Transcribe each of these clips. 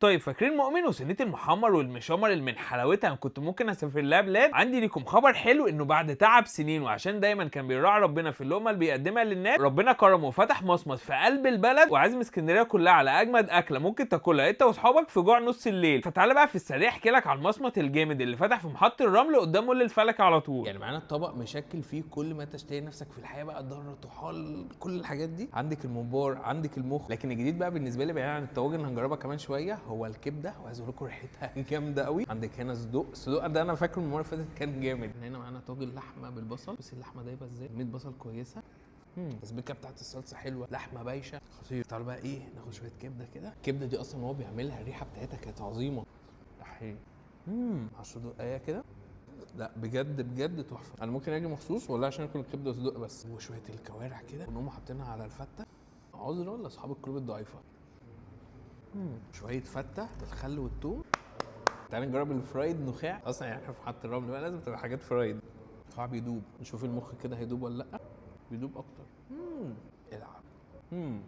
طيب فاكرين مؤمن وسنة المحمر والمشمر اللي من حلاوتها انا كنت ممكن اسافر لها بلاد؟ عندي ليكم خبر حلو، انه بعد تعب سنين وعشان دايما كان بيراعي ربنا في اللقمه اللي بيقدمها للناس، ربنا كرمه وفتح مصمت في قلب البلد وعازم اسكندريه كلها على اجمد اكله ممكن تاكلها انت واصحابك في جوع نص الليل. فتعالى بقى في السريع احكي لك على المصمت الجامد اللي فتح في محطه الرمل قدام مول الفلك على طول. يعني معانا الطبق مشكل فيه كل ما تشتهي نفسك في الحياه بقى، ضره، طحال، كل الحاجات دي. عندك الممبار، عندك المخ، لكن الجديد بقى بالنسبه لي بعيد عن الطواجن اللي هنجربها كمان شويه هو الكبده، وعايز اقول لكم ريحتها جامده قوي. عندك هنا الصدوق ده انا فاكره المره اللي فاتت كان جامد. هنا معانا طاجن لحمه بالبصل، بس اللحمه دايبه ازاي، 100 بصل كويسه. التسبيكه بتاعت الصلصه حلوه، لحمه بايشه خطير. تعالوا بقى ايه، ناخد شويه كبده كده. الكبده دي اصلا هو بيعملها الريحه بتاعتها كانت عظيمه. احي على الصدوق كده، لا بجد بجد تحفه. انا ممكن اجي مخصوص والله عشان اكل الكبده وصدق بس. وشويه الكوارع كده ونقوم حاطينها على الفته. عذرا لاصحاب القلوب الضعيفه. شويه فته بالخل والثوم. تعالى نجرب الفرايد نخاع. اصلا يعني احنا في محطه الرمل بقى لازم تبقى حاجات فرايد. نخاع بيدوب، نشوف المخ كده هيدوب ولا لا. بيدوب اكتر. العب.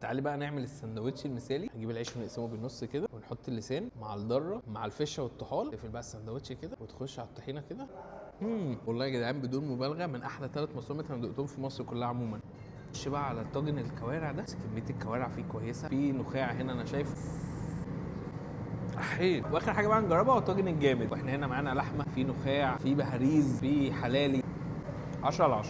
تعالي بقى نعمل السندوتش المثالي. هنجيب العيش ونقسمه بالنص كده ونحط اللسان مع الذره مع الفشه والطحال. تقفل بقى السندوتش كده وتخش على الطحينه كده. والله يا جدعان بدون مبالغه من احلى 3 مصامت انا دقتهم في مصر كلها عموما. نخش بقى على طاجن الكوارع ده، بس كميه الكوارع فيه كويسه. في نخاع هنا انا شايف. احيي. واخر حاجه بقى نجربها هو الطاجن الجامد. واحنا هنا معانا لحمه، في نخاع، في بهاريز، في حلالي. 10 على 10.